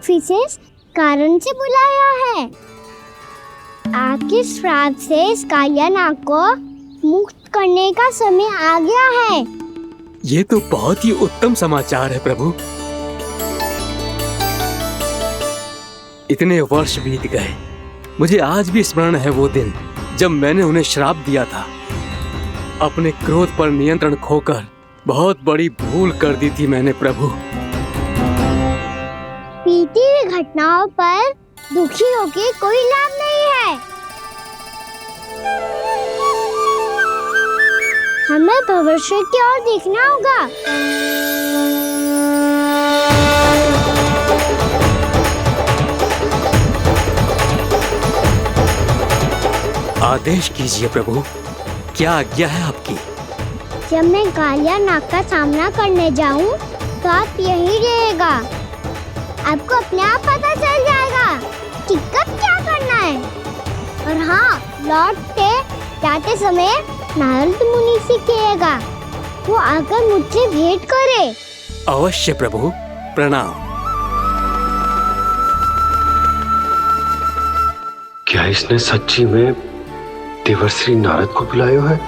एक विशेष कारण से बुलाया है। आपके श्राप से इस कालिया नाग को मुक्त करने का समय आ गया है। ये तो बहुत ही उत्तम समाचार है प्रभु। इतने वर्ष बीत गए, मुझे आज भी स्मरण है वो दिन जब मैंने उन्हें श्राप दिया था। अपने क्रोध पर नियंत्रण खोकर बहुत बड़ी भूल कर दी थी मैंने प्रभु। बीती हुई घटनाओं पर दुखी होके कोई लाभ नहीं है। हमें भविष्य की ओर देखना होगा। आदेश कीजिए प्रभु, क्या आज्ञा है आपकी? जब मैं कालिया नाग का सामना करने जाऊं, तो आप यही रहेगा। आपको अपने आप पता चल जाएगा कि कब क्या करना है। और हाँ, लौटते जाते समय नारद मुनि से कहिएगा वो आकर मुझसे भेंट करे। अवश्य प्रभु, प्रणाम। क्या इसने सच्ची में देवर्षि नारद को बुलाया है?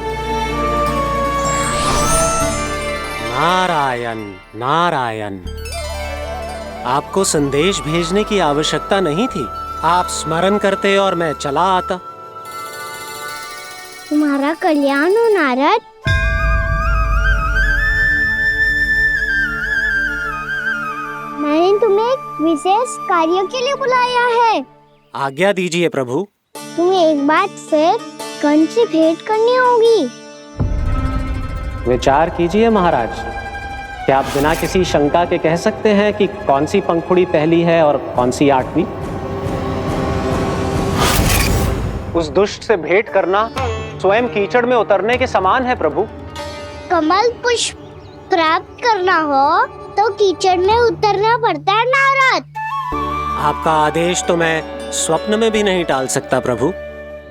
नारायण नारायण, आपको संदेश भेजने की आवश्यकता नहीं थी। आप स्मरण करते और मैं चला आता। तुम्हारा कल्याण हो नारद। मैंने तुम्हें एक विशेष कार्य के लिए बुलाया है। आज्ञा दीजिए प्रभु। तुम्हें एक बार फिर कंस से भेंट करनी होगी। विचार कीजिए महाराज, क्या आप बिना किसी शंका के कह सकते हैं कि कौन सी पंखुड़ी पहली है और कौन सी आठवीं? उस दुष्ट से भेंट करना स्वयं कीचड़ में उतरने के समान है प्रभु। कमल पुष्प प्राप्त करना हो तो कीचड़ में उतरना पड़ता है नारद। आपका आदेश तो मैं स्वप्न में भी नहीं टाल सकता प्रभु।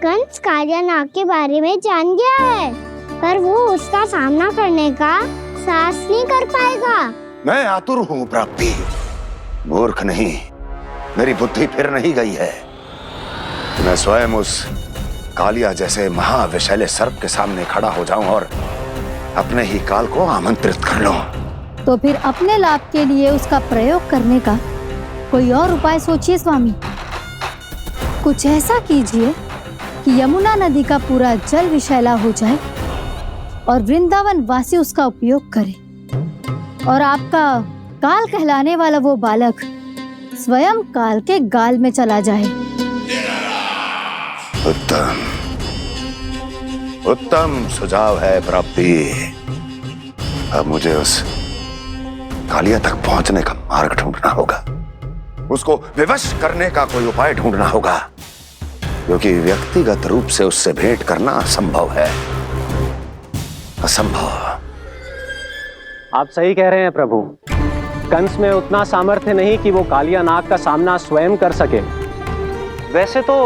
कंस कालिया नाग के बारे में जान गया है, पर वो उसका सामना करने का साहस नहीं कर पाएगा। मैं आतुर हूँ प्राप्ति, मूर्ख नहीं। मेरी बुद्धि फिर नहीं गई है। मैं स्वयं उस कालिया जैसे महाविषैले सर्प के सामने खड़ा हो जाऊं और अपने ही काल को आमंत्रित कर लूं। तो फिर अपने लाभ के लिए उसका प्रयोग करने का कोई और उपाय सोचिए स्वामी। कुछ ऐसा कीजिए कि यमुना नदी का पूरा जल विषैला हो जाए और वृंदावन वासी उसका उपयोग करे, और आपका काल कहलाने वाला वो बालक स्वयं काल के गाल में चला जाए। उत्तम उत्तम सुझाव है प्राप्ति। अब मुझे उस कालिया तक पहुंचने का मार्ग ढूंढना होगा। उसको विवश करने का कोई उपाय ढूंढना होगा, क्योंकि व्यक्तिगत रूप से उससे भेंट करना असंभव है। असंभव। आप सही कह रहे हैं प्रभु। कंस में उतना सामर्थ्य नहीं कि वो कालिया नाग का सामना स्वयं कर सके। वैसे तो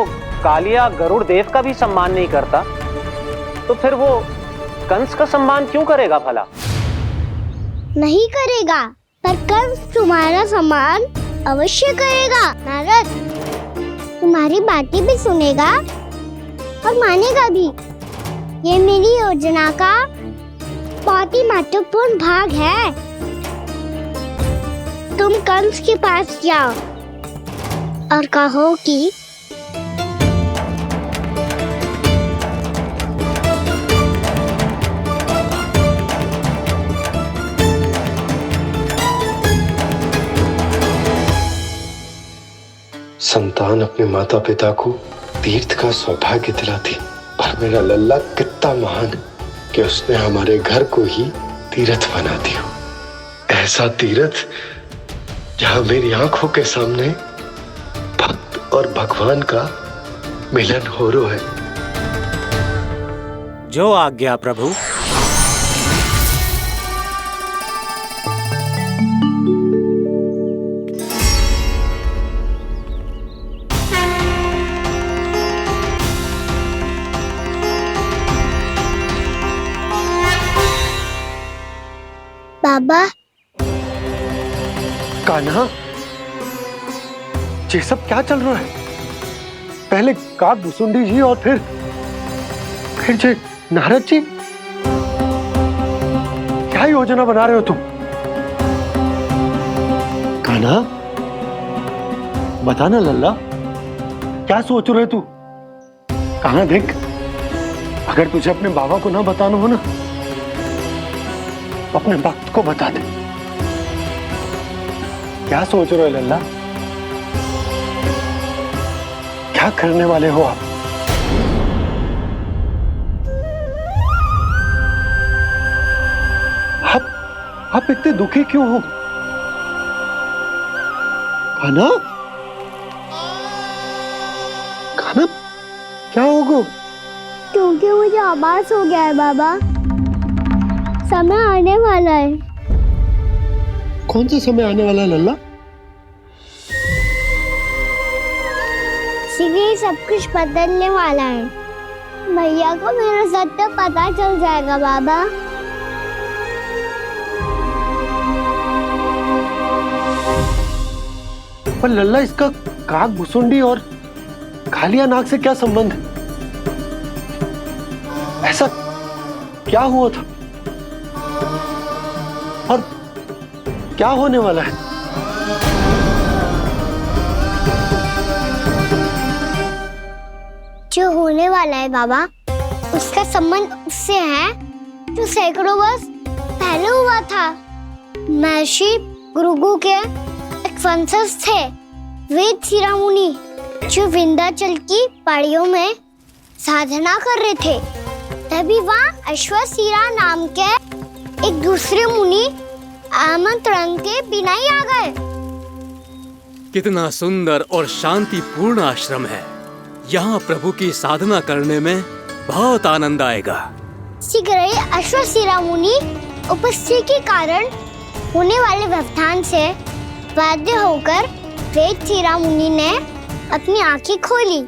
कालिया गरुड़ देव का भी सम्मान नहीं करता, तो फिर वो कंस का सम्मान क्यों करेगा भला? नहीं करेगा, पर कंस तुम्हारा सम्मान अवश्य करेगा नारद। तुम्हारी बातें भी सुनेगा और मानेगा भी। ये मेरी योजना का बहुत ही महत्वपूर्ण भाग है। तुम कंस के पास जाओ और कहो कि संतान अपने माता पिता को तीर्थ का सौभाग्य दिलाती, और मेरा लल्ला कितना महान कि उसने हमारे घर को ही तीर्थ बना दिया। ऐसा तीर्थ जहां मेरी आंखों के सामने भक्त और भगवान का मिलन हो रहा है। जो आज्ञा प्रभु। बाबा, कान्हा, ये सब क्या चल रहा है? पहले काग भुसुंडी जी और फिर जे नारद जी। क्या योजना बना रहे हो तुम? कान्हा, बताना लल्ला, क्या सोच रहे तू? कान्हा देख, अगर तुझे अपने बाबा को ना बताना हो ना, तो अपने भक्त को बता दे। क्या सोच रहे हो लल्ला? क्या करने वाले हो आप? आप इतने दुखी क्यों हो? कान्हा, कान्हा, क्या होगा? क्योंकि मुझे आभास हो गया है बाबा, समय आने वाला है। कौन सा समय आने वाला है लल्ला? शीघ्र सब कुछ बदलने वाला है। भैया को मेरा सत्य पता चल जाएगा बाबा। पर लल्ला, इसका काग भुसुंडी और कालिया नाग से क्या संबंध है? ऐसा क्या हुआ था और क्या होने वाला है? जो होने वाला है बाबा, उसका संबंध उससे है जो सैकड़ों वर्ष पहले हुआ था। महर्षि भृगु के एक वंशज थे वेद शिरोमणि, जो विंध्याचल की पहाड़ियों में साधना कर रहे थे। तभी वहाँ अश्वशिरा नाम के एक दूसरे मुनि आमंत्रण के बिना ही आ गए। कितना सुंदर और शांतिपूर्ण आश्रम है। यहाँ प्रभु की साधना करने में बहुत आनंद आएगा। शीघ्र ही अश्वशिरा मुनि उपस्थिति के कारण होने वाले व्यवधान से बाध्य होकर वेद शिरोमणि ने अपनी आंखें खोली।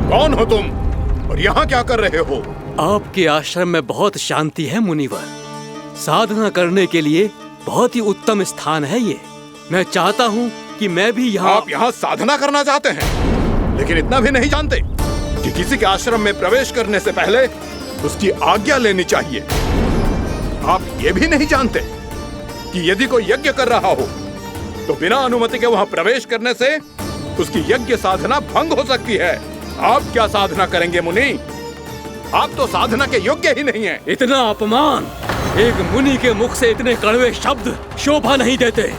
कौन हो तुम और यहाँ क्या कर रहे हो? आपके आश्रम में बहुत शांति है मुनिवर। साधना करने के लिए बहुत ही उत्तम स्थान है ये। मैं चाहता हूँ कि मैं भी यहाँ। आप यहाँ साधना करना चाहते हैं, लेकिन इतना भी नहीं जानते कि किसी के आश्रम में प्रवेश करने से पहले उसकी आज्ञा लेनी चाहिए। आप ये भी नहीं जानते कि यदि कोई यज्ञ कर रहा हो तो बिना अनुमति के वहाँ प्रवेश करने से उसकी यज्ञ साधना भंग हो सकती है। आप क्या साधना करेंगे मुनि? आप तो साधना के योग्य ही नहीं हैं। इतना अपमान! एक मुनि के मुख से इतने कड़वे शब्द शोभा नहीं देते।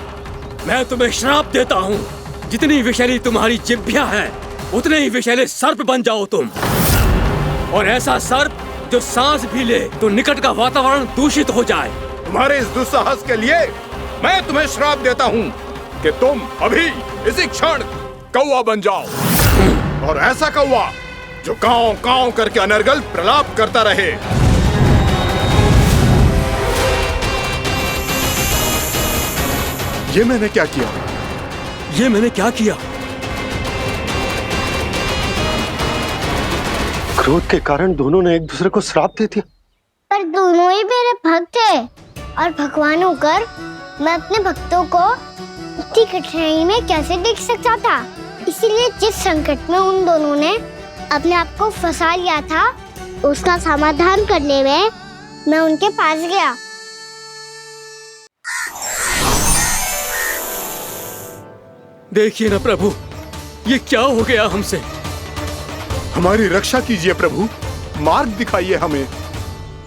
मैं तुम्हें श्राप देता हूँ, जितनी विषैली तुम्हारी जिह्वा है उतने ही विषैले सर्प बन जाओ तुम। और ऐसा सर्प जो सांस भी ले तो निकट का वातावरण दूषित हो जाए। तुम्हारे इस दुस्साहस के लिए मैं तुम्हें श्राप देता हूँ कि तुम अभी इसी क्षण कौवा बन जाओ, और ऐसा कौवा जो कांव कांव करके अनर्गल प्रलाप करता रहे। ये मैंने क्या किया? ये मैंने क्या किया? क्रोध के कारण दोनों ने एक दूसरे को श्राप दे दिया। पर दोनों ही मेरे भक्त थे, और भगवान होकर मैं अपने भक्तों को इतनी कठिनाई में कैसे देख सकता था। इसीलिए जिस संकट में उन दोनों ने अपने आप को फंसा लिया था, उसका समाधान करने में मैं उनके पास गया। देखिए ना प्रभु, ये क्या हो गया हमसे। हमारी रक्षा कीजिए प्रभु, मार्ग दिखाइए हमें।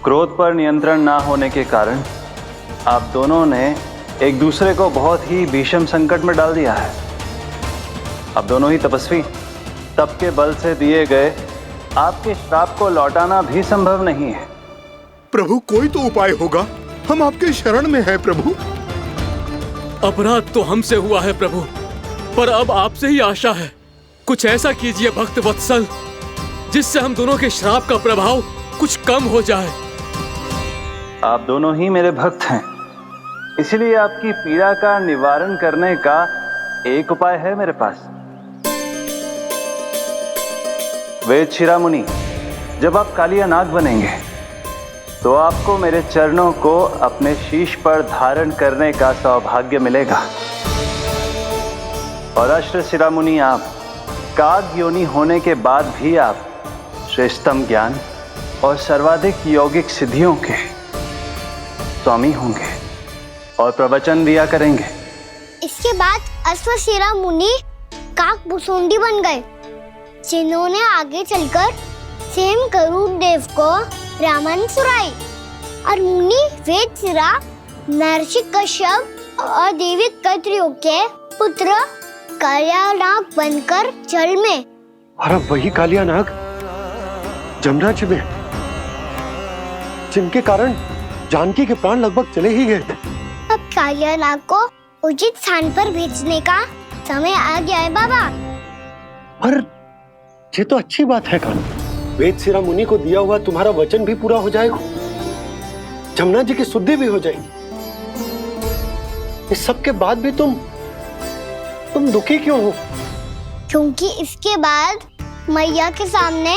क्रोध पर नियंत्रण ना होने के कारण आप दोनों ने एक दूसरे को बहुत ही भीषण संकट में डाल दिया है। अब दोनों ही तपस्वी, तप के बल से दिए गए आपके श्राप को लौटाना भी संभव नहीं है। प्रभु, कोई तो उपाय होगा, हम आपके शरण में हैं प्रभु। अपराध तो हमसे हुआ है प्रभु, पर अब आपसे ही आशा है। कुछ ऐसा कीजिए भक्त वत्सल, जिससे हम दोनों के श्राप का प्रभाव कुछ कम हो जाए। आप दोनों ही मेरे भक्त हैं, इसलिए आपकी पीड़ा का निवारण करने का एक उपाय है मेरे पास। वेद शिरोमणि, जब आप कालिया नाग बनेंगे तो आपको मेरे चरणों को अपने शीश पर धारण करने का सौभाग्य मिलेगा। और अश्र शिरामुनि, आप काग योनि होने के बाद भी आप श्रेष्ठतम ज्ञान और सर्वाधिक यौगिक सिद्धियों के स्वामी होंगे और प्रवचन दिया करेंगे। इसके बाद अश्वशिरा मुनि काकभूषुंडी बन गए, जिन्होंने आगे चलकर स्वयं गरुड़ देव को रामायण सुनाई। और मुनि वेदशिरा, महर्षि कश्यप और देवी कैत्रियों के पुत्र कालियानाग बनकर जल में। और अब वही कालियानाग जमराज में, जिनके कारण जानकी के प्राण लगभग चले ही गए थे। अब कालियानाग को उचित स्थान पर भेजने का समय आ गया है बाबा। पर ये तो अच्छी बात है कान्हा, वेदशिरा मुनि को दिया हुआ तुम्हारा वचन भी पूरा हो जाएगा, जमुना जी की शुद्धि भी हो जाएगी। इस सब के बाद भी तुम दुखी क्यों हो? क्योंकि इसके बाद मैया के सामने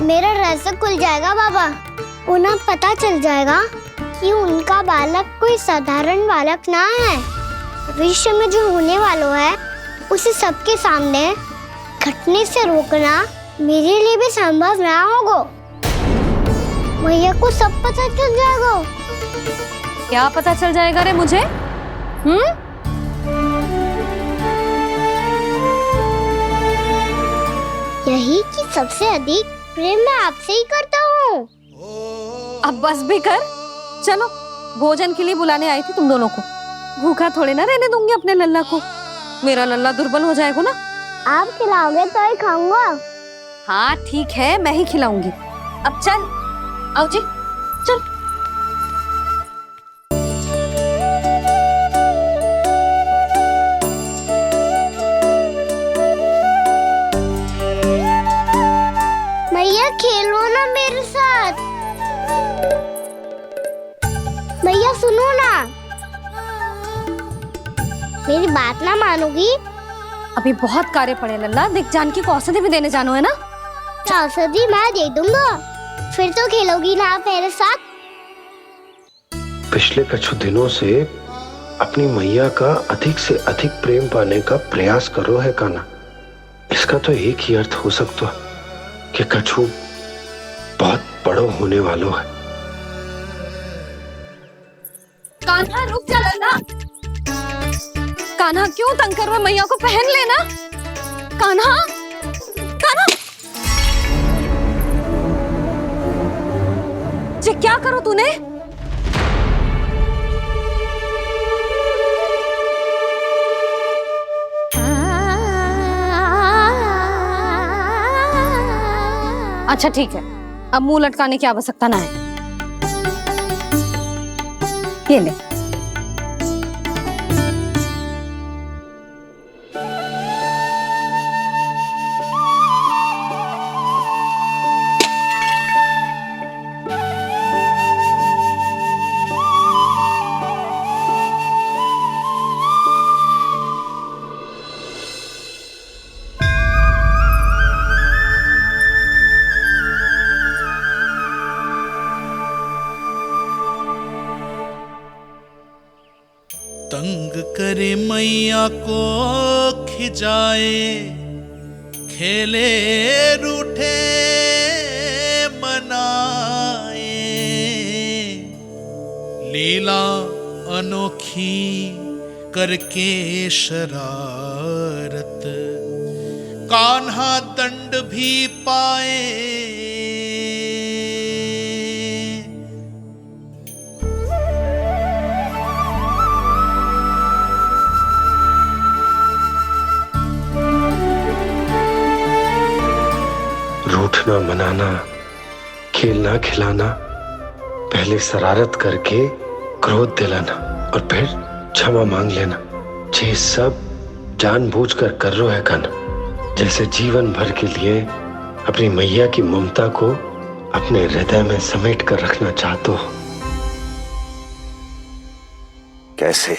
मेरा रहस्य खुल जाएगा बाबा। उन्हें पता चल जाएगा कि उनका बालक कोई साधारण बालक ना है। भविष्य में जो होने वाला है उसे सबके सामने घटने से रोकना मेरे लिए भी संभव ना होगा। मैया को सब पता चल जाएगा। क्या पता चल जाएगा रे मुझे? यही कि सबसे अधिक प्रेम मैं आपसे ही करता हूँ। अब बस भी कर, चलो भोजन के लिए बुलाने आई थी तुम दोनों को। भूखा थोड़े ना रहने दूंगी अपने लल्ला को, मेरा लल्ला दुर्बल हो जाएगा ना। आप खिलाओगे तो ही खाऊंगा। हाँ ठीक है, मैं ही खिलाऊंगी। अब चल, आओ जी, चल। मैया खेलो ना मेरे साथ। मैया सुनो ना, मेरी बात ना मानोगी? अभी बहुत कार्य पड़े लल्ला, देख जानकी को औषधि भी देने जानो है ना। औषधि मैं दे दूंगा, फिर तो खेलोगी ना आप मेरे साथ। पिछले कुछ दिनों से अपनी मैया का अधिक से अधिक प्रेम पाने का प्रयास करो है कान्हा। इसका तो एक ही अर्थ हो सकता कि कछु बहुत बड़ो होने वालों है। कान्हा रुक जा लल्ला। कान्हा क्यों तंग कर रहा है? मैया को पहन लेना। कान्हा, कान्हा, ये क्या करो तूने? अच्छा ठीक है, अब मुंह लटकाने की आवश्यकता ना है। ये ले। तंग करे मैया को खिजाए, खेले रूठे मनाए, लीला अनोखी करके शरारत, कान्हा दंड भी पाए। रूठना मनाना, खेलना खिलाना, पहले शरारत करके क्रोध दिलाना और फिर क्षमा मांग लेना, ये सब जानबूझकर कर रहे है कान्हा। जैसे जीवन भर के लिए अपनी मैया की ममता को अपने हृदय में समेट कर रखना चाहते हो। कैसे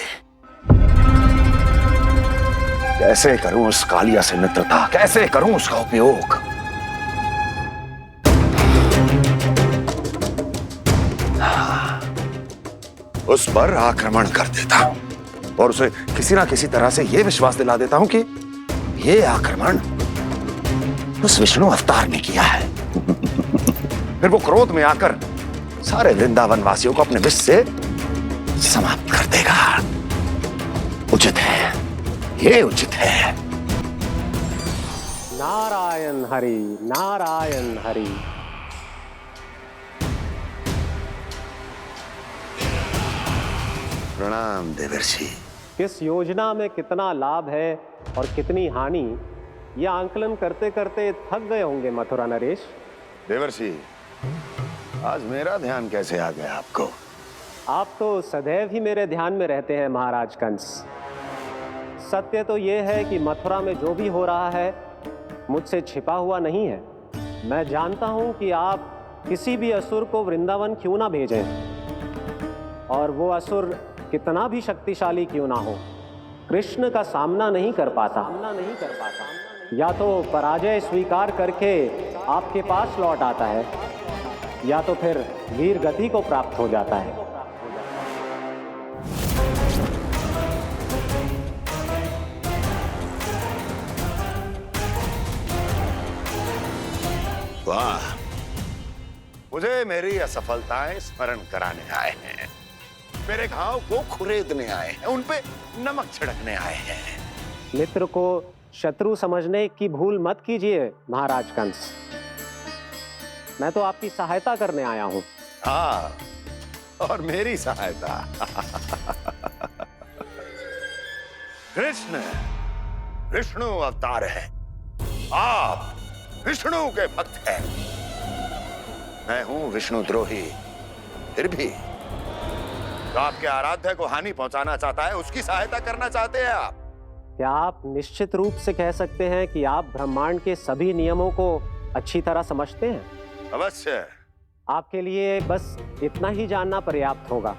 कैसे करूं उस कालिया से मित्रता, कैसे करूं उसका उपयोग? उस पर आक्रमण कर देता हूं और उसे किसी ना किसी तरह से यह विश्वास दिला देता हूं कि ये आक्रमण उस विष्णु अवतार ने किया है। फिर वो क्रोध में आकर सारे वृंदावन वासियों को अपने विष से समाप्त कर देगा। उचित है, ये उचित है। नारायण हरि, नारायण हरि। प्रणाम देवर्षि। किस योजना में कितना लाभ है और कितनी हानि, यह आंकलन करते करते थक गए होंगे मथुरा नरेश। देवर्षि, आज मेरा ध्यान कैसे आ गया आपको? आप तो सदैव ही मेरे ध्यान में रहते हैं महाराज कंस। सत्य तो यह है कि मथुरा में जो भी हो रहा है मुझसे छिपा हुआ नहीं है। मैं जानता हूं कि आप किसी भी असुर को वृंदावन क्यों ना भेजें, और वो असुर कितना भी शक्तिशाली क्यों ना हो, कृष्ण का सामना नहीं कर पाता। या तो पराजय स्वीकार करके आपके पास लौट आता है, या तो फिर वीर गति को प्राप्त हो जाता है। वाह, मुझे मेरी असफलताएं स्मरण कराने आए हैं, मेरे घाव को खुरेदने आए हैं, उन पे नमक छिड़कने आए हैं। मित्र को शत्रु समझने की भूल मत कीजिए महाराज कंस। मैं तो आपकी सहायता करने आया हूं। हाँ, और मेरी सहायता। कृष्ण विष्णु अवतार है, आप विष्णु के भक्त हैं। मैं हूं विष्णु द्रोही, फिर भी तो आपके आराध्य को हानि पहुंचाना चाहता है, उसकी सहायता करना चाहते हैं आप। क्या आप निश्चित रूप से कह सकते हैं कि आप ब्रह्मांड के सभी नियमों को अच्छी तरह समझते हैं? अवश्य। आपके लिए बस इतना ही जानना पर्याप्त होगा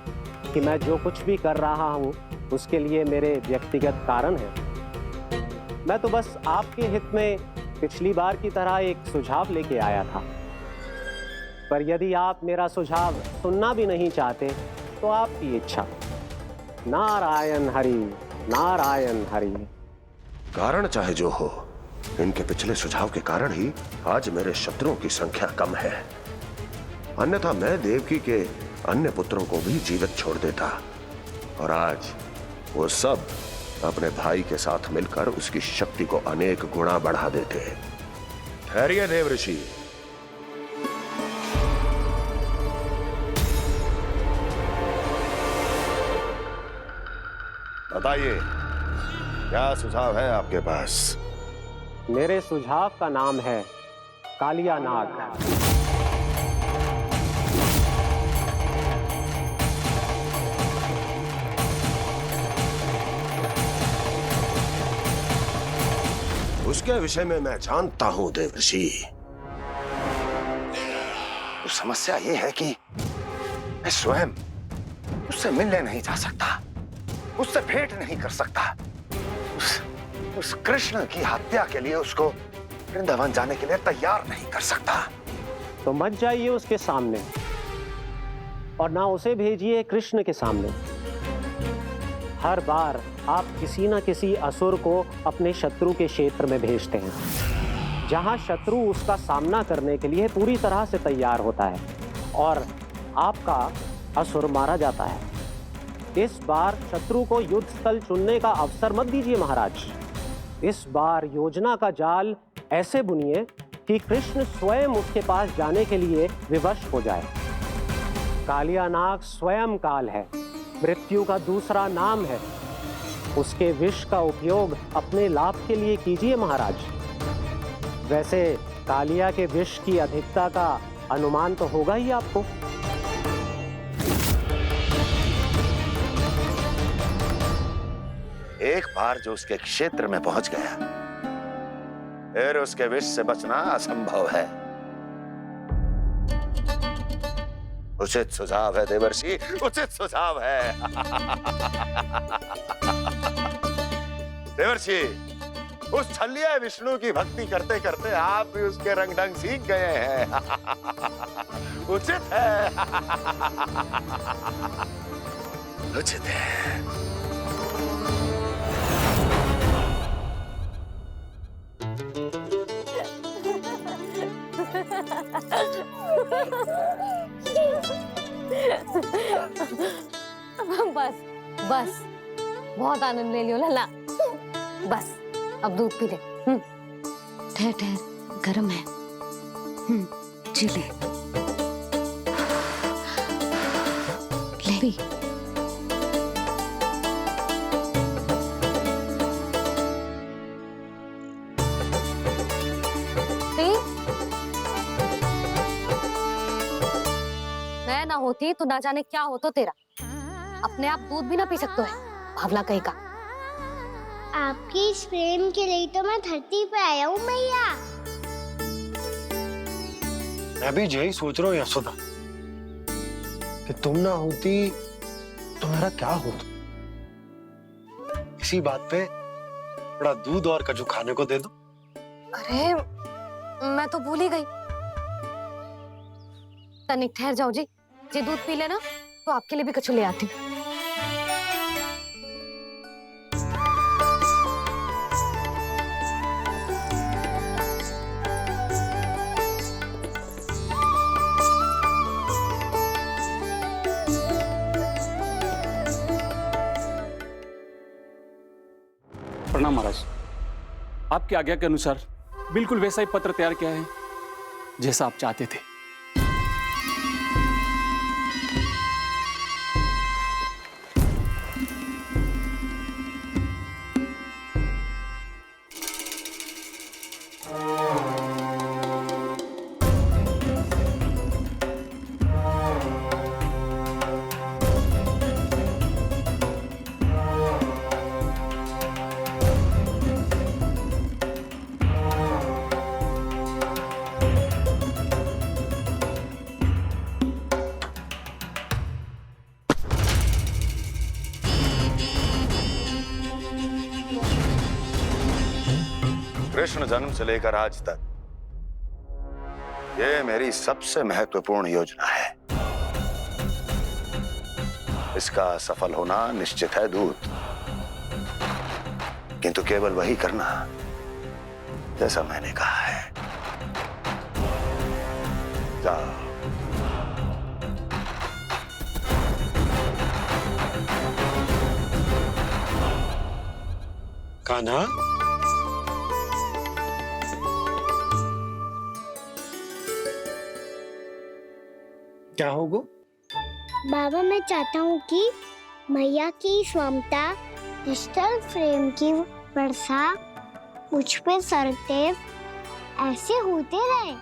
कि मैं जो कुछ भी कर रहा हूं उसके लिए मेरे व्यक्तिगत कारण हैं। मैं तो बस आपके हित में पिछली बार की तरह एक सुझाव लेके आया था, पर यदि आप मेरा सुझाव सुनना भी नहीं चाहते तो आपकी इच्छा। नारायण हरि, नारायण हरि। कारण चाहे जो हो, इनके पिछले सुझाव के कारण ही आज मेरे शत्रुओं की संख्या कम है। अन्यथा मैं देवकी के अन्य पुत्रों को भी जीवित छोड़ देता, और आज वो सब अपने भाई के साथ मिलकर उसकी शक्ति को अनेक गुणा बढ़ा देते। ठहरिए देवऋषि। बताइए, क्या सुझाव है आपके पास? मेरे सुझाव का नाम है कालिया नाग। उसके विषय में मैं जानता हूं देवर्षि। तो समस्या यह है कि मैं स्वयं उससे मिलने नहीं जा सकता, उससे भेंट नहीं कर सकता। उस कृष्ण की हत्या के लिए उसको वृंदावन जाने के लिए तैयार नहीं कर सकता। तो मत जाइए उसके सामने, और ना उसे भेजिए कृष्ण के सामने। हर बार आप किसी न किसी असुर को अपने शत्रु के क्षेत्र में भेजते हैं, जहां शत्रु उसका सामना करने के लिए पूरी तरह से तैयार होता है और आपका असुर मारा जाता है। इस बार शत्रु को युद्ध स्थल चुनने का अवसर मत दीजिए महाराज। इस बार योजना का जाल ऐसे बुनिए कि कृष्ण स्वयं उसके पास जाने के लिए विवश हो जाए। कालिया नाग स्वयं काल है, मृत्यु का दूसरा नाम है। उसके विष का उपयोग अपने लाभ के लिए कीजिए महाराज। वैसे कालिया के विष की अधिकता का अनुमान तो होगा ही आपको। एक बार जो उसके क्षेत्र में पहुंच गया, फिर उसके विष से बचना असंभव है। उचित सुझाव है देवर्षि, उचित सुझाव है। देवर्षि, उस छलिया विष्णु की भक्ति करते करते आप भी उसके रंग ढंग सीख गए हैं। उचित है। उचित है। बस बस, बहुत आनंद ले लियो लल्ला। बस अब दूध पी ले। ठहर ठहर, गर्म है। जी ले पी। मैं ना होती तो ना जाने क्या होता तेरा। अपने आप दूध भी ना पी सकते है, भावला कहीं का। आपकी इस प्रेम के लिए तो मैं धरती पे आया हूँ मैया। मैं भी यही सोच रहा हूँ यशोदा कि तुम ना होती तो मेरा क्या होता। इसी बात पे थोड़ा दूध और कजू खाने को दे दो। अरे मैं तो भूल ही गई। तनिक ठहर जाओ जी, दूध पी लेना तो आपके लिए भी कछु ले आती। प्रणाम महाराज। आपकी आज्ञा के अनुसार बिल्कुल वैसा ही पत्र तैयार किया है जैसा आप चाहते थे। कृष्ण जन्म से लेकर आज तक ये मेरी सबसे महत्वपूर्ण योजना है। इसका सफल होना निश्चित है दूत, किंतु केवल वही करना जैसा मैंने कहा है। जाओ। कान्हा, क्या होगा? बाबा मैं चाहता हूँ कि मैया की स्वमता क्रिस्टल फ्रेम की वर्षा मुझ पे सरते ऐसे होते रहे।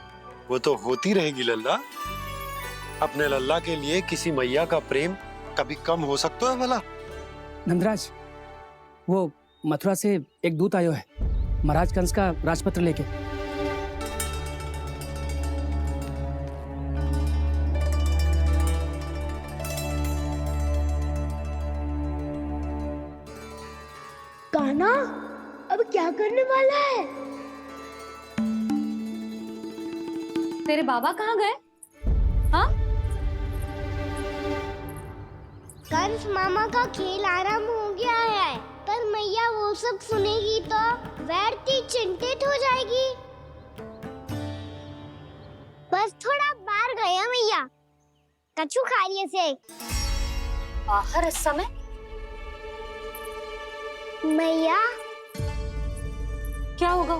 वो तो होती रहेगी लल्ला। अपने लल्ला के लिए किसी मैया का प्रेम कभी कम हो सकता है भला? नंदराज, वो मथुरा से एक दूत आयो है महाराज कंस का राजपत्र लेके। कान्हा अब क्या करने वाला है? तेरे बाबा कहाँ गए? हाँ? कंस मामा का खेल आरंभ हो गया है, पर मैया वो सब सुनेगी तो व्यर्थी चिंतित हो जाएगी। बस थोड़ा बाहर गया मैया, कछु खा लिए से। बाहर इस समय? मैया क्या होगा?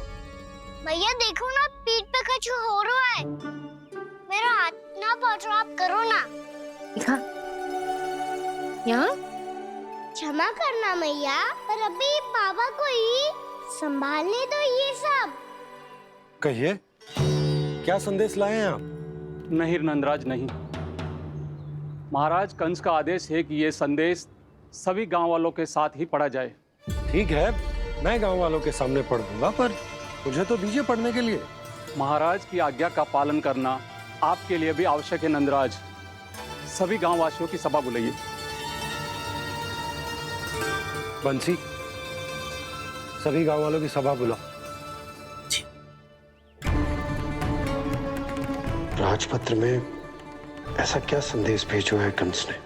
मैया देखो ना, पीठ पे कुछ हो रहा है। मेरा हाथ ना पकड़ो, आप करो ना। यहाँ? क्षमा करना मैया, पर अभी बाबा को ही संभालने दो ये सब। कहिए, क्या संदेश लाए हैं आप? नहीं नंदराज नहीं। महाराज कंस का आदेश है कि यह संदेश सभी गांव वालों के साथ ही पढ़ा जाए। ठीक है, मैं गांव वालों के सामने पढ़ दूंगा, पर मुझे तो दीजिए पढ़ने के लिए। महाराज की आज्ञा का पालन करना आपके लिए भी आवश्यक है नंदराज। सभी गांव वासियों की सभा बुलाइए। बंसी, सभी गांव वालों की सभा बुलाओ। राजपत्र में ऐसा क्या संदेश भेजो है कंस ने?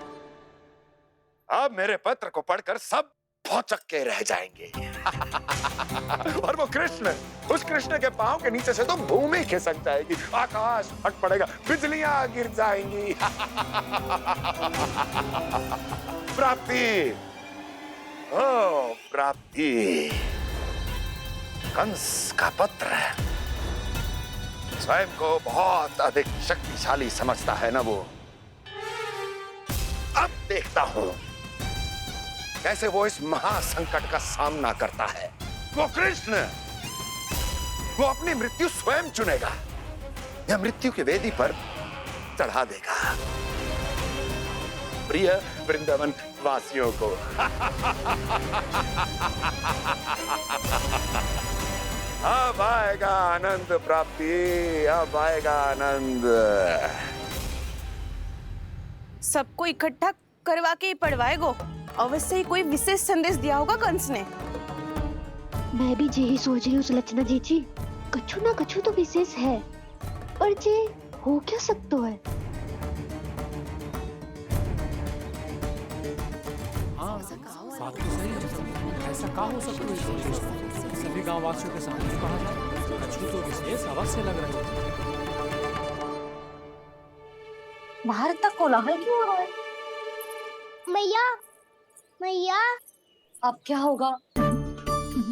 अब मेरे पत्र को पढ़कर सब भौचक्के रह जाएंगे। और वो कृष्ण, उस कृष्ण के पांव के नीचे से तो भूमि खिसक जाएगी, आकाश फट पड़ेगा, बिजलियां गिर जाएंगी। प्राप्ति, ओ प्राप्ति, कंस का पुत्र स्वयं को बहुत अधिक शक्तिशाली समझता है ना वो। अब देखता हूं कैसे वो इस महासंकट का सामना करता है। वो कृष्ण, वो अपनी मृत्यु स्वयं चुनेगा या मृत्यु की वेदी पर चढ़ा देगा प्रिय वृंदावन वासियों को। अब आएगा आनंद प्राप्ति, अब आएगा आनंद। सबको इकट्ठा करवा के ही पढ़वाएगो। अवश्य ही कोई विशेष संदेश दिया होगा कंस ने। मैं भी यही सोच रही हूँ सुलक्षणा जी, कछु ना कछु तो विशेष है, और जे हो क्या सकता है। बात तो सही है। ऐसा कहाँ हो सकता है? सभी गांव वासियों के सामने कहा जाए, कछु तो विशेष अवश्य लग रहे हैं। बाहर तक कोलाहल क्यों हो रहा है? मैया, मैया, अब क्या होगा?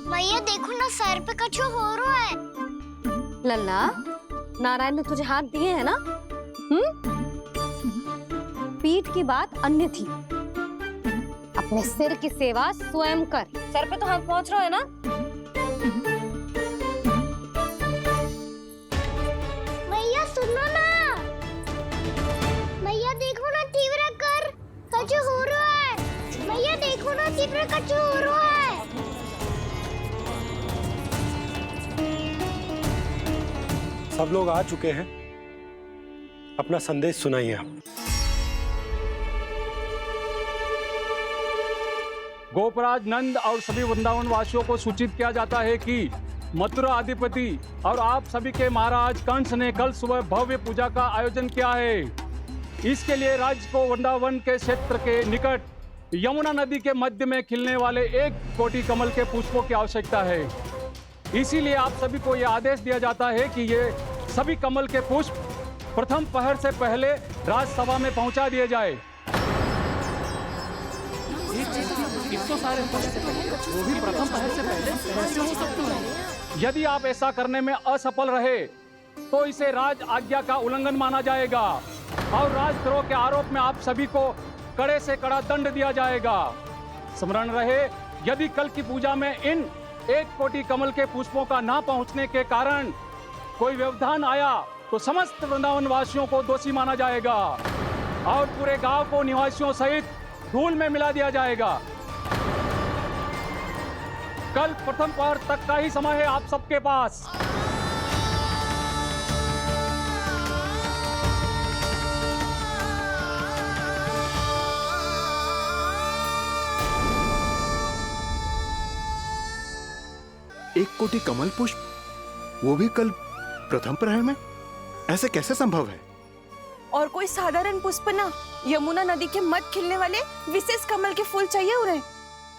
मैया देखो ना, सर पे कछु हो रहा है। लल्ला, नारायण ने तुझे हाथ दिए हैं ना? पीठ की बात अन्य थी। अपने सिर की सेवा स्वयं कर। सर पे तो हाथ पहुंच रहा है ना? मैया सुनो ना, मैया देखो ना, तीव्र कर कछु हो रहा है। मैया देखो ना, तीव्र कछु हो रहा है। सब लोग आ चुके हैं, अपना संदेश सुनाइए आप। गोपराज नंद और सभी वृंदावन वासियों को सूचित किया जाता है कि मथुरा अधिपति और आप सभी के महाराज कंस ने कल सुबह भव्य पूजा का आयोजन किया है। इसके लिए राज्य को वृंदावन के क्षेत्र के निकट यमुना नदी के मध्य में खिलने वाले 1 कोटि कमल के पुष्पों की आवश्यकता है। इसीलिए आप सभी को यह आदेश दिया जाता है कि ये सभी कमल के पुष्प प्रथम पहर से पहले राजसभा में पहुंचा दिए जाए। सारे वो भी प्रथम पहर से पहले कैसे हो सकते हैं? यदि आप ऐसा करने में असफल रहे तो इसे राज आज्ञा का उल्लंघन माना जाएगा और राजद्रोह के आरोप में आप सभी को कड़े से कड़ा दंड दिया जाएगा। स्मरण रहे, यदि कल की पूजा में इन 1 कोटि कमल के पुष्पों का ना पहुंचने के कारण कोई व्यवधान आया तो समस्त वृंदावन वासियों को दोषी माना जाएगा और पूरे गांव को निवासियों सहित धूल में मिला दिया जाएगा। कल प्रथम पहर तक का ही समय है आप सबके पास। एक कोटि कमल पुष्प, वो भी कल प्रथम प्रहर में? ऐसे कैसे संभव है? और कोई साधारण पुष्प ना, यमुना नदी के मध्य खिलने वाले विशेष कमल के फूल चाहिए उन्हें।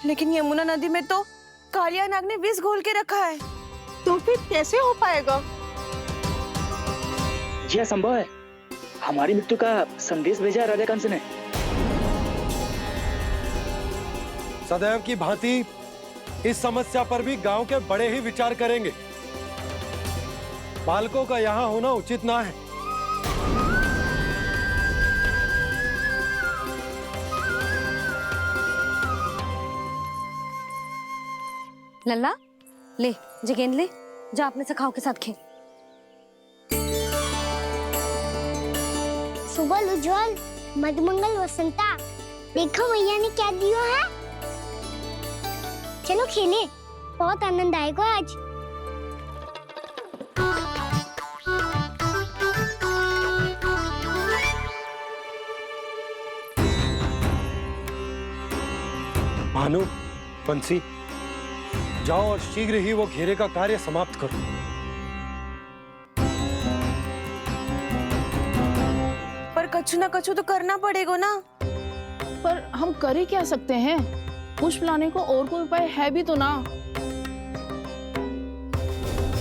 लेकिन यमुना नदी में तो कालिया नाग ने विष घोल के रखा है, तो फिर कैसे हो पाएगा? यह संभव है। हमारी मृत्यु का संदेश भेजा राजा कंस ने। सदैव की भांति इस समस्या पर भी गांव के बड़े ही विचार करेंगे। बालकों का यहाँ होना उचित ना है। लल्ला, ले जगेंद ले, जा अपने सखाओं के साथ खेल। सुबह उज्जवल, मधुमंगल वसंता, देखो मैया ने क्या दिया है। चलो खेले, बहुत आनंद आएगा आज। भानु, बंसी, जाओ और शीघ्र ही वो घेरे का कार्य समाप्त करो। पर कछु ना कछु तो करना पड़ेगा ना। पर हम कर ही क्या सकते हैं? पुष्प लाने को और कोई उपाय है भी तो ना।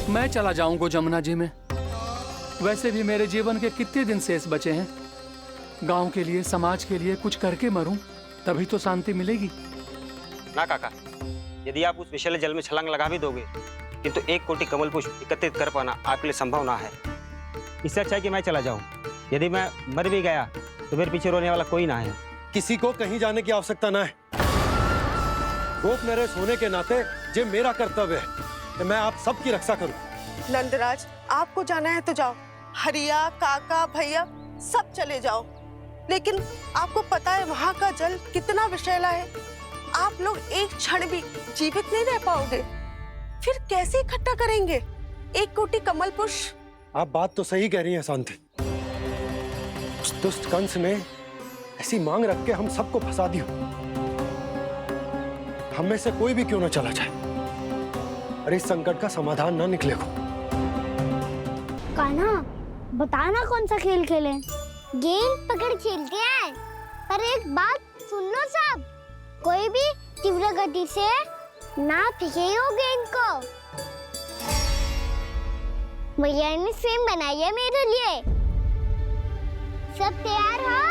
मैं चला जाऊंगा जमुना जी में। वैसे भी मेरे जीवन के कितने दिन शेष बचे हैं। गांव के लिए, समाज के लिए कुछ करके मरूं, तभी तो शांति मिलेगी। ना काका, यदि आप उस विषैले जल में छलांग लगा भी दोगे, किंतु 1 कोटि कमल पुष्प एकत्रित कर पाना आपके लिए संभव ना है। इससे अच्छा है कि मैं चला जाऊं। यदि मैं मर भी गया तो मेरे पीछे रोने वाला कोई ना है। किसी को कहीं जाने की आवश्यकता ना है। गोप नरेश होने के नाते ये मेरा कर्तव्य है कि मैं आप सबकी रक्षा करूं। नंदराज, आपको जाना है तो जाओ। हरिया, काका, भैया सब चले जाओ। लेकिन आपको पता है वहाँ का जल कितना विषैला है। आप लोग एक क्षण भी जीवित नहीं रह पाओगे। फिर कैसे इकट्ठा करेंगे 1 कोटि कमल पुष्प? आप बात तो सही कह रही हैं शांति। उस दुष्ट कंस ने ऐसी मांग रख के हम सबको फंसा दिया। हम में से कोई भी क्यों ना चला जाए और इस संकट का समाधान ना निकले को। कान्हा, बताना कौन सा खेल खेलें? गेंद पकड़ खेलते हैं। पर एक बात सुन लो सब, कोई भी तीव्र गति से ना फेंकेगा गेंद को। भैया ने फ्रेम बनाई है मेरे लिए। सब तैयार हो?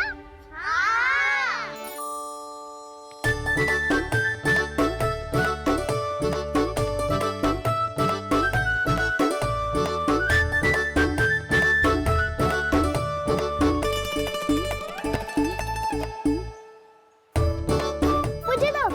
मुझे दो।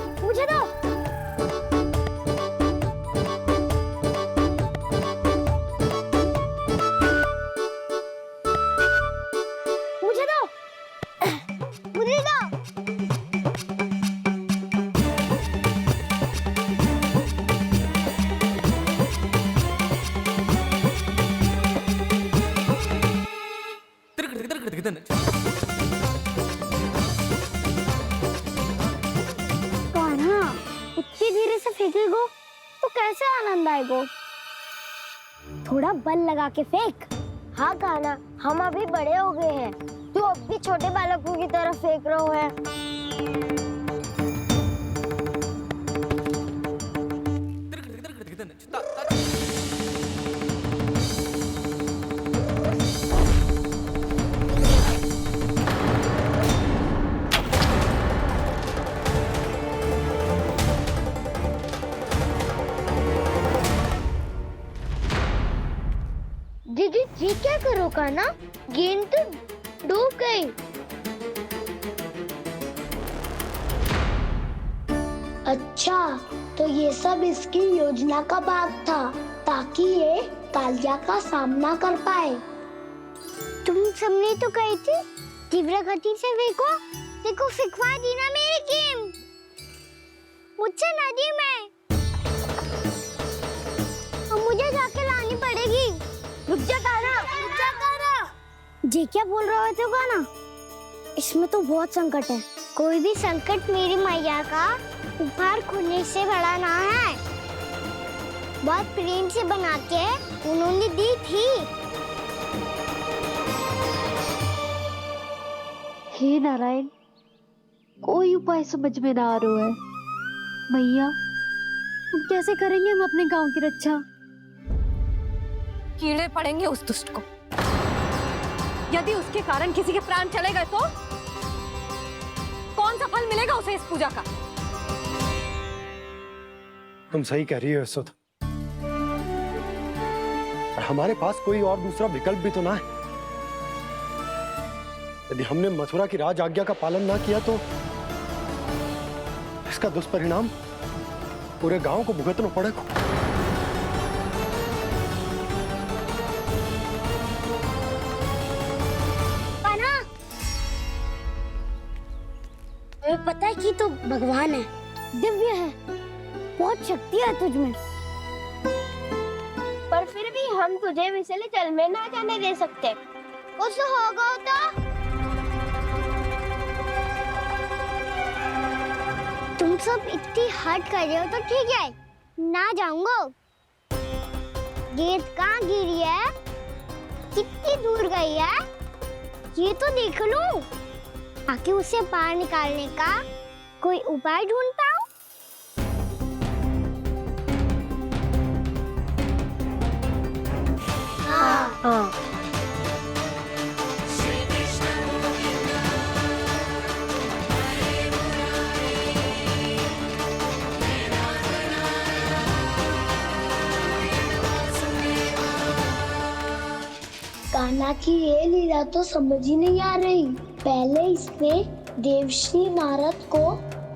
इतनी धीरे से फेंकेगो तो कैसे आनंद आएगो? थोड़ा बल लगा के फेंक। हाँ कान्हा, हम अभी बड़े हो गए हैं, तू अब भी छोटे बालकों की तरह फेंक रहे है। दीदी जी क्या करो कान्हा, गेंद तो डूब गई। अच्छा, तो ये सब इसकी योजना का भाग था ताकि ये कालिया का सामना कर पाए। तुम सबने तो कही थी तीव्र गति से फेंको, देखो फिकवा दी ना मेरी गेम मुझसे नदी में। अब मुझे जाके लानी पड़ेगी। रुक जा कान्हा, रुक जा कान्हा। जे क्या बोल रहे थे कान्हा? इसमें तो बहुत संकट है। कोई भी संकट मेरी मैया का उपहार खोने से बड़ा ना है। बहुत प्रेम से बना के उन्होंने दी थी। हे नारायण, कोई उपाय समझ में ना आ रहा है। मैया, हम कैसे करेंगे हम अपने गांव की रक्षा? कीड़े पड़ेंगे उस दुष्ट को। यदि उसके कारण किसी के प्राण चले गए तो कौन सा फल मिलेगा उसे इस पूजा का? तुम सही कह रही हो यशोदा। हमारे पास कोई और दूसरा विकल्प भी तो ना है। यदि हमने मथुरा की राज आज्ञा का पालन ना किया तो इसका दुष्परिणाम पूरे गांव को भुगतना पड़ेगा। पता है कि तू भगवान है, दिव्य है, बहुत शक्ति है तुझ में। पर फिर भी हम तुझे विषैले जल में ना जाने दे सकते। कुछ होगा तो तुम सब इतनी हट कर रहे हो तो ठीक है, ना जाऊंगा। गेंद कहाँ गिरी है, कितनी दूर गई है, ये तो देख लूं, ताकि उसे बाहर निकालने का कोई उपाय ढूंढ पाऊं। हाँ। कान्हा की ये लीला तो समझ ही नहीं आ रही। पहले इसने देवश्री नारद को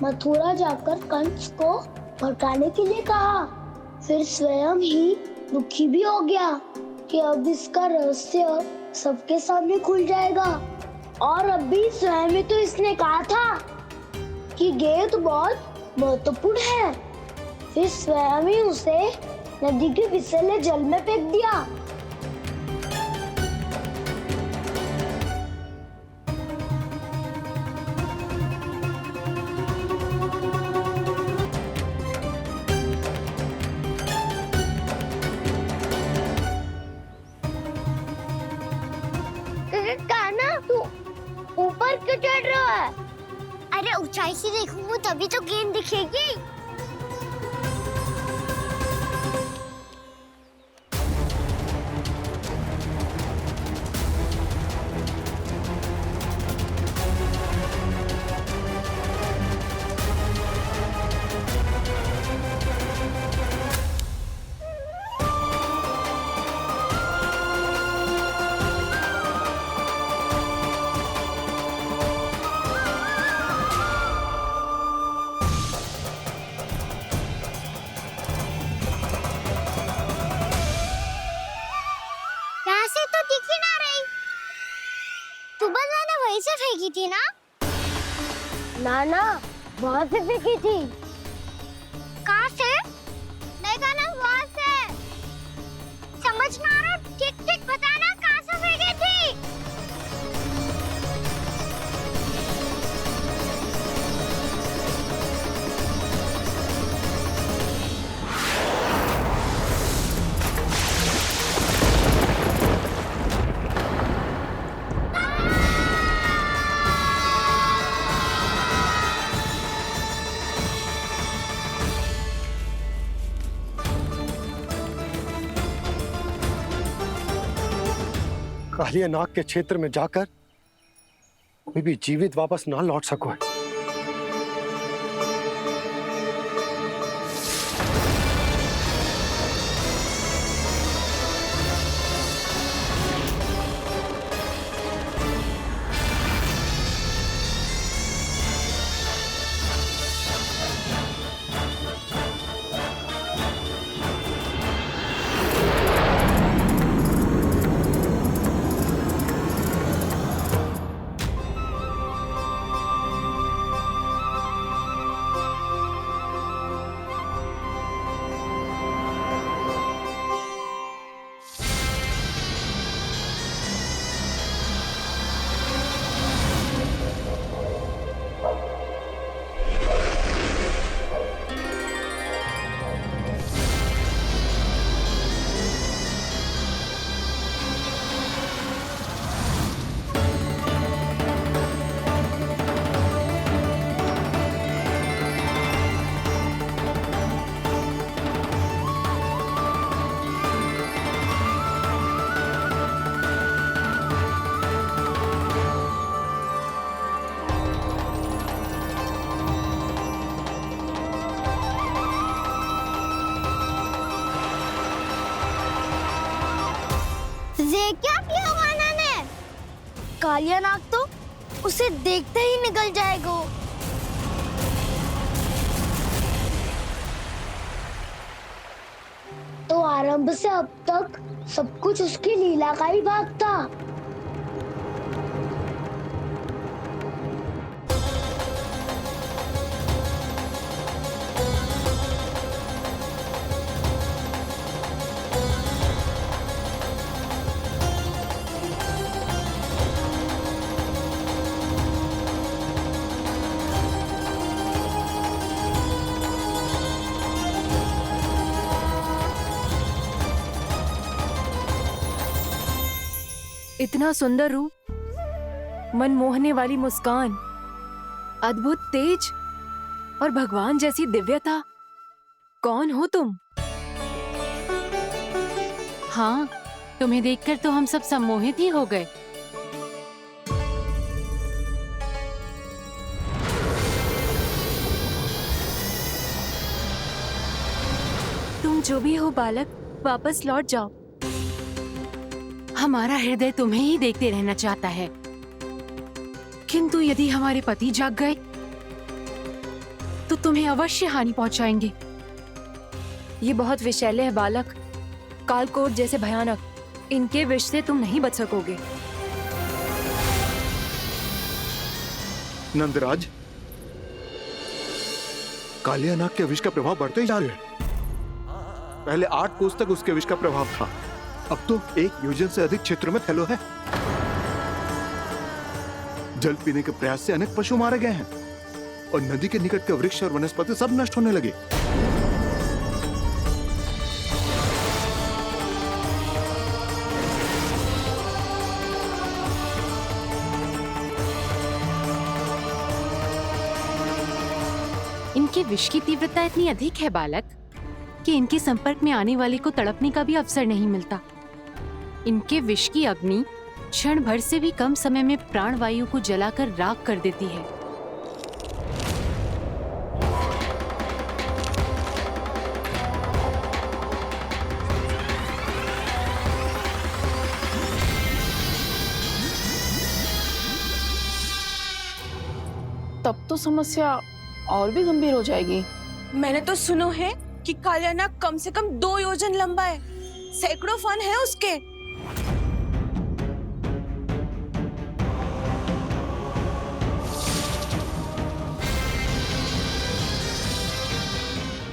मथुरा जाकर कंस को भड़काने के लिए कहा, फिर स्वयं ही दुखी भी हो गया कि अब इसका रहस्य सबके सामने खुल जाएगा। और अभी स्वयं ही तो इसने कहा था कि गेंद बहुत महत्वपूर्ण है, फिर स्वयं ही उसे नदी के विषैले जल में फेंक दिया। कान्हा, तू ऊपर क्यों चढ़ रहा है? अरे ऊंचाई से देखूंगा तभी तो गेंद दिखेगी। वहीं से फेंकी थी ना? ना, वहाँ से फेंकी थी। कहाँ से? नहीं कहना वहाँ से। समझ ना आ रहा, ठीक बताना कहाँ से फेंकी थी? कालिया नाग के क्षेत्र में जाकर कोई भी जीवित वापस ना लौट सको है। ये क्या किया कान्हा ने? कालिया नाग तो उसे देखते ही निकल जाएगा। तो आरंभ से अब तक सब कुछ उसकी लीला का ही भाग था। इतना सुंदर रूप, मनमोहने वाली मुस्कान, अद्भुत तेज और भगवान जैसी दिव्यता। कौन हो तुम? हाँ, तुम्हें देखकर तो हम सब सम्मोहित ही हो गए। तुम जो भी हो बालक, वापस लौट जाओ। हमारा हृदय तुम्हें ही देखते रहना चाहता है, किंतु यदि हमारे पति जाग गए तो तुम्हें अवश्य हानि पहुंचाएंगे। ये बहुत विषैले है बालक, कालकोट जैसे भयानक, इनके विष से तुम नहीं बच सकोगे। नंदराज, कालिया नाग के विष का प्रभाव बढ़ते ही जा रहा है। पहले 8 कोस तक उसके विष का प्रभाव था, अब तो 1 योजन से अधिक क्षेत्र में फैलो है। जल पीने के प्रयास से अनेक पशु मारे गए हैं और नदी के निकट के वृक्ष और वनस्पति सब नष्ट होने लगे। इनके विष की तीव्रता इतनी अधिक है बालक कि इनके संपर्क में आने वाले को तड़पने का भी अवसर नहीं मिलता। इनके विष की अग्नि क्षण भर से भी कम समय में प्राणवायु को जलाकर राख कर देती है। तब तो समस्या और भी गंभीर हो जाएगी। मैंने तो सुनो है कि कालिया नाग कम से कम 2 योजन लंबा है, सैकड़ों फन है उसके।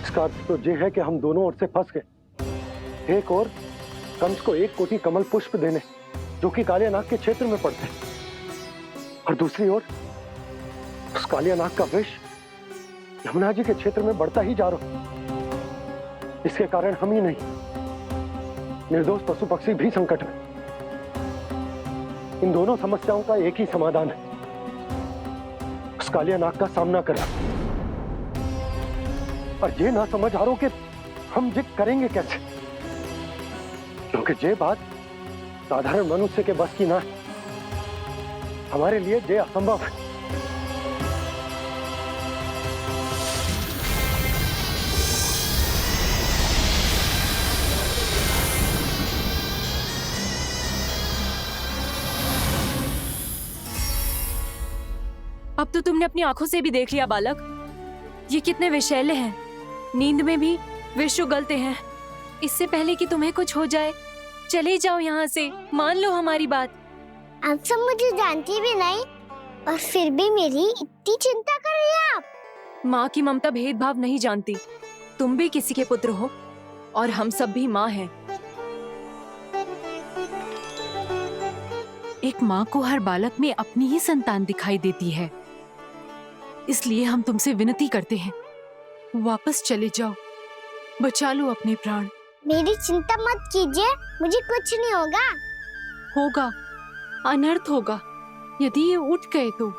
इसका अर्थ तो ये है कि हम दोनों ओर से फंस गए। एक और कंस को 1 कोटि कमल पुष्प देने जो कि कालिया नाग के क्षेत्र में पड़ते हैं, और दूसरी ओर उस कालिया नाग का विष यमुना जी के क्षेत्र में बढ़ता ही जा रहा। इसके कारण हम ही नहीं, निर्दोष पशु पक्षी भी संकट में। इन दोनों समस्याओं का एक ही समाधान है, उस कालिया नाग का सामना करना। और ये ना समझ आ रहा कि हम ये करेंगे कैसे, क्योंकि ये बात साधारण मनुष्य के बस की ना है। हमारे लिए ये असंभव है। अब तो तुमने अपनी आंखों से भी देख लिया बालक, ये कितने विषैले हैं। नींद में भी विष उगलते हैं। इससे पहले कि तुम्हें कुछ हो जाए, चले जाओ यहाँ से, मान लो हमारी बात। आप सब मुझे जानती भी नहीं और फिर भी मेरी इतनी चिंता कर रही हैं आप। माँ की ममता भेदभाव नहीं जानती। तुम भी किसी के पुत्र हो और हम सब भी माँ हैं। एक माँ को हर बालक में अपनी ही संतान दिखाई देती है, इसलिए हम तुमसे विनती करते हैं, वापस चले जाओ, बचा लो अपने प्राण। मेरी चिंता मत कीजिए, मुझे कुछ नहीं होगा। होगा, अनर्थ होगा यदि ये उठ गए तो।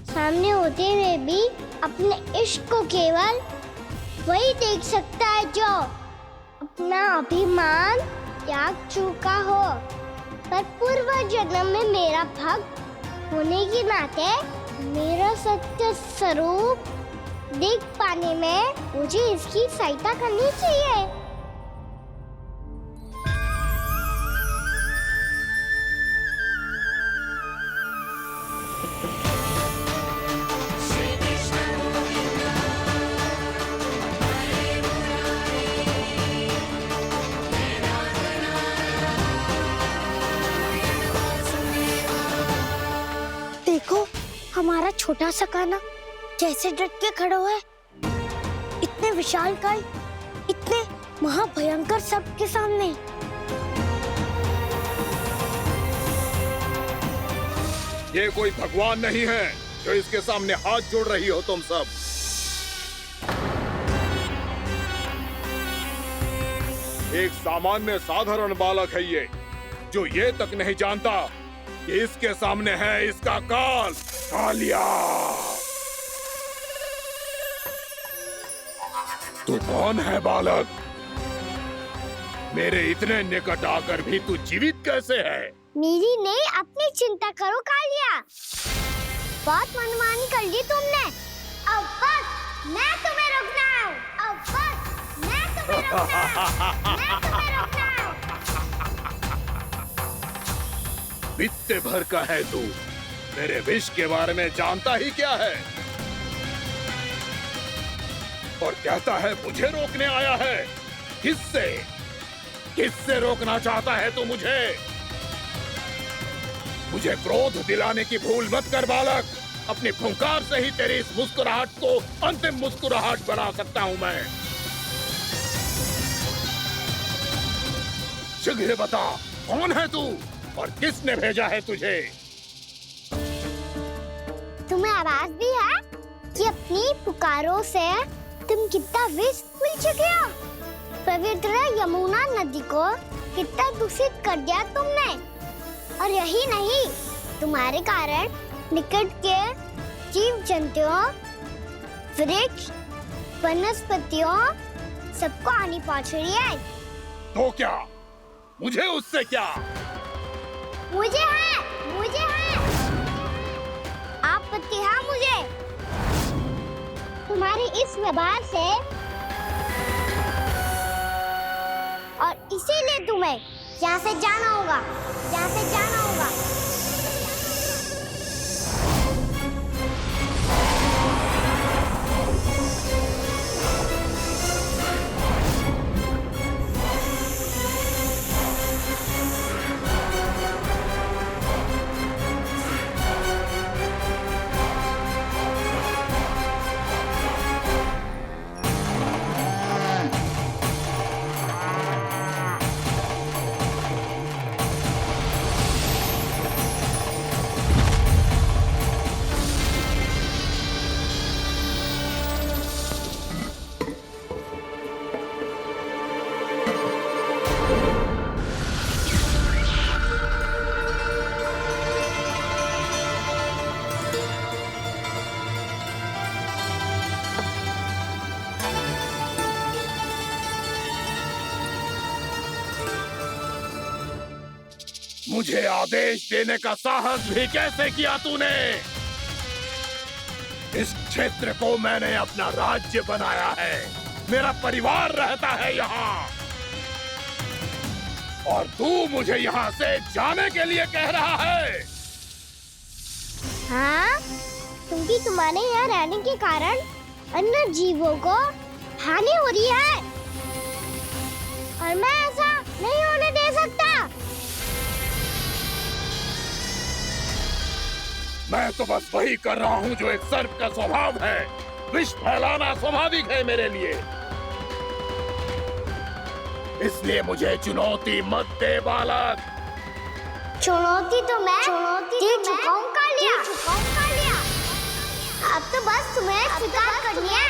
सामने होते हुए भी अपने इश्क को केवल वही देख सकता है जो अपना अभिमान त्याग चुका हो। पर पूर्व जन्म में मेरा भक्त होने के नाते मेरा सत्य स्वरूप देख पाने में मुझे इसकी सहायता करनी चाहिए। हमारा छोटा सा कान्हा कैसे डट के खड़ा हुआ है, इतने विशालकाय, इतने महाभयंकर सबके सामने। ये कोई भगवान नहीं है जो इसके सामने हाथ जोड़ रही हो तुम सब। एक सामान्य साधारण बालक है ये, जो ये तक नहीं जानता कि इसके सामने है इसका काल, कालिया। तू कौन है बालक? मेरे इतने निकट आकर भी तू जीवित कैसे है? मेरी नहीं, अपनी चिंता करो कालिया। बहुत मनमानी कर ली तुमने। अब बस मैं तुम्हें रोकना हूँ। अब बस मैं तुम्हें रोकना हूँ। मैं तुम्हें रोकना हूँ। बित्ते भर का है तू, मेरे विष के बारे में जानता ही क्या है? और कहता है मुझे रोकने आया है। किससे? किससे रोकना चाहता है तू मुझे? मुझे क्रोध दिलाने की भूल मत कर बालक। अपनी फुंकार से ही तेरी इस मुस्कुराहट को अंतिम मुस्कुराहट बना सकता हूं मैं। शीघ्र बता, कौन है तू और किसने भेजा है तुझे? तुम्हें आवाज भी है कि अपनी पुकारों से तुम कितना विष भूल चुके हो। पवित्र यमुना नदी को कितना दूषित कर दिया तुमने। और यही नहीं, तुम्हारे कारण निकट के जीव जंतुओं, वृक्ष, वनस्पतियों सबको हानि पहुंच रही है। तो क्या? मुझे उससे क्या? मुझे है आपत्ति है मुझे तुम्हारी इस व्यवहार से, और इसीलिए तुम्हें यहाँ से जाना होगा। यहाँ से जाना होगा। मुझे आदेश देने का साहस भी कैसे किया तूने? इस क्षेत्र को मैंने अपना राज्य बनाया है, मेरा परिवार रहता है यहाँ, और तू मुझे यहाँ से जाने के लिए कह रहा है? हाँ, क्योंकि तुम्हारे यहाँ रहने के कारण अन्य जीवों को हानि हो रही है, और मैं ऐसा नहीं होने दे सकता। मैं तो बस वही कर रहा हूँ जो एक सर्प का स्वभाव है। विष फैलाना स्वाभाविक है मेरे लिए, इसलिए मुझे चुनौती मत दे बालक। चुनौती तो मैं दे चुका हूँ कालिया। अब तो बस तुम्हें स्वीकार करनी है।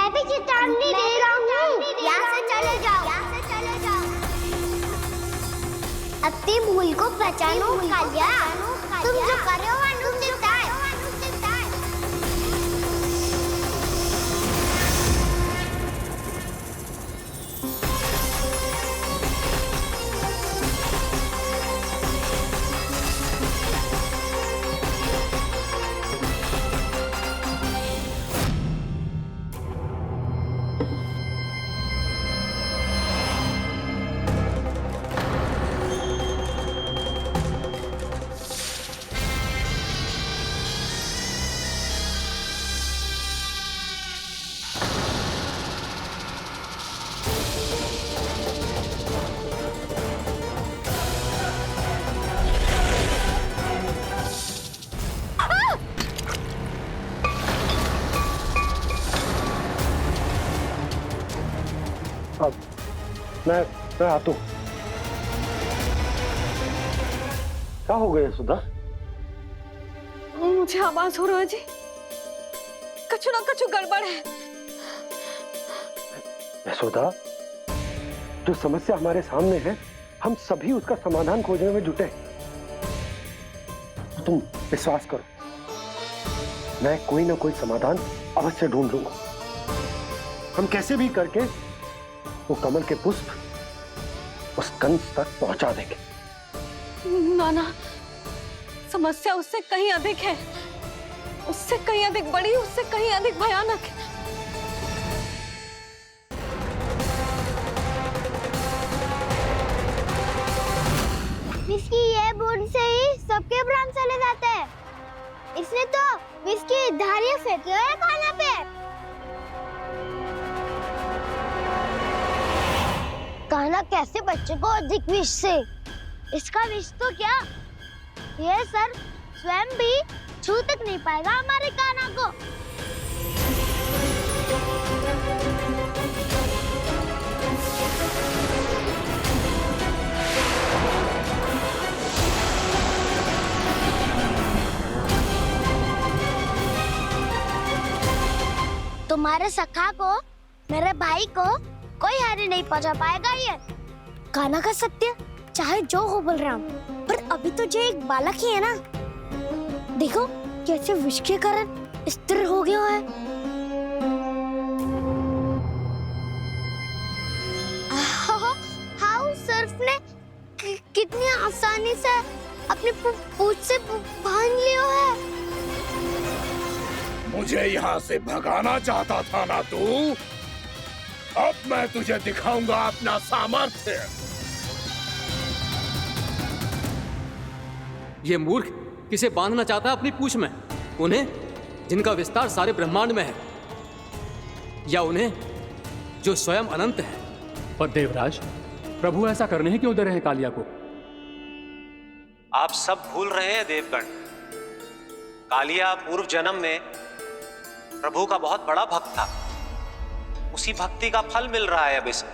मैं भी चेतावनी दे रहा हूँ, यहाँ से चले जाओ, यहाँ से चले जाओ। अपनी भूल को पहचानो कालिया, तुम जो कर रहे हो अनुचित है। मैं आता हूँ। क्या हो गया सुधा? मुझे आवाज हो रहा है जी, कछु ना कछु गड़बड़ है। यशोदा, जो समस्या हमारे सामने है, हम सभी उसका समाधान खोजने में जुटे। तुम विश्वास करो, मैं कोई ना कोई समाधान अवश्य ढूंढ लूंगा। हम कैसे भी करके वो कमल के पुष्प उस कंस तक पहुंचा देंगे। नाना, समस्या उससे कहीं अधिक है, उससे कहीं अधिक बड़ी, उससे कहीं अधिक भयानक है। विस्की ये बूंद से ही सबके प्राण चले जाते हैं। इसने तो विस्की धारियां फेंकी है खाना पे। कान्हा कैसे बच्चे को अधिक विष से? इसका विष तो क्या, ये सर स्वयं भी छू तक नहीं पाएगा हमारे कान्हा को। तुम्हारे सखा को, मेरे भाई को कोई हानि नहीं पहुंचा पाएगा। ये कान्हा का सत्य चाहे जो हो बलराम, पर अभी तो जो एक बालक ही है ना। देखो कैसे विष के कारण स्थिर हो गया है। हाउ सर्फ ने कितनी आसानी से अपनी पूंछ से बांध लिया है। मुझे यहाँ से भगाना चाहता था ना तू? अब मैं तुझे दिखाऊंगा अपना सामर्थ्य। ये मूर्ख किसे बांधना चाहता है अपनी पूंछ में? उन्हें जिनका विस्तार सारे ब्रह्मांड में है, या उन्हें जो स्वयं अनंत है? पर देवराज, प्रभु ऐसा करने ही क्यों दे रहे हैं कालिया को? आप सब भूल रहे हैं देवगण, कालिया पूर्व जन्म में प्रभु का बहुत बड़ा भक्त था। उसी भक्ति का फल मिल रहा है अब इसे।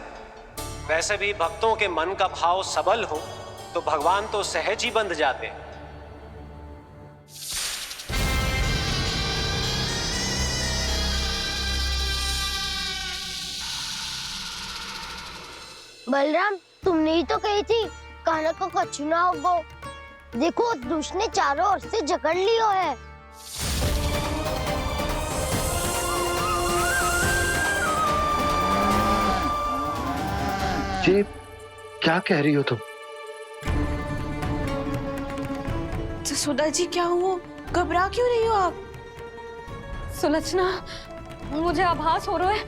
वैसे भी भक्तों के मन का भाव सबल हो तो भगवान तो सहज ही बंध जाते हैं। बलराम, तुमने ही तो कही थी कान्हा को कछु ना होगो। देखो दुष्ट ने चारों ओर से जकड़ लियो है। ये क्या कह रही हो तुम? सुधा जी, क्या हुआ? घबरा क्यों रही हो आप? सुलक्षणा, मुझे आभास हो रहा है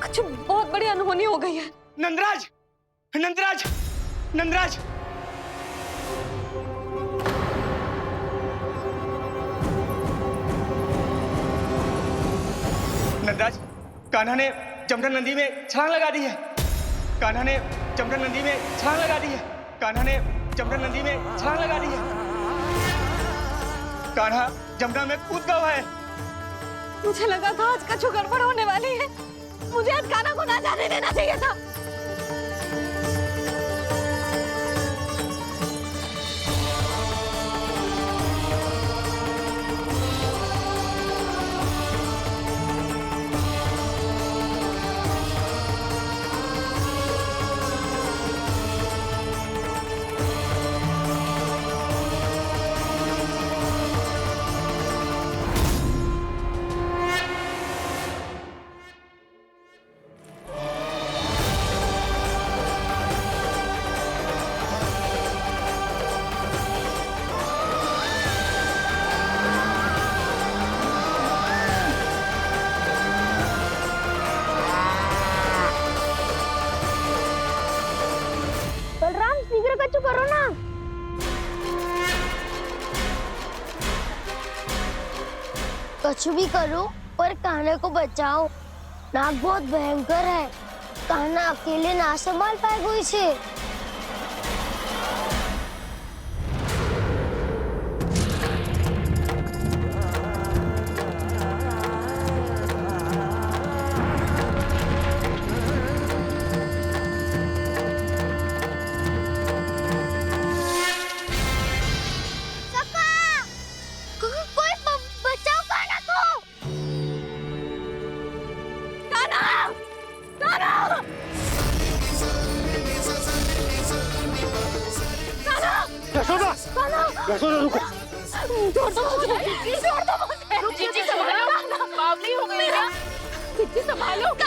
कुछ बहुत बड़ी अनहोनी हो गई है। नंदराज, नंदराज, नंदराज! नंदराज, कान्हा ने जमदग्नि नदी में छलांग लगा दी है। कान्हा ने जमदग्नि नदी में छलांग लगा दी है। कान्हा ने जमदग्नि नदी में छलांग लगा दी है। कान्हा जमुना में कूद गया है। मुझे लगा था आज कछु गड़बड़ होने वाली है। मुझे आज कान्हा को ना जाने देना चाहिए था। कुछ भी करो पर कान्हा को बचाओ। नाग बहुत भयंकर है, कान्हा अकेले ना संभाल पाएगा इसे। यशोदा रुको। छोड़ दो मुझे, छोड़ दो मुझे। जीजी संभालो, बावली हो गई ना। जीजी संभालो।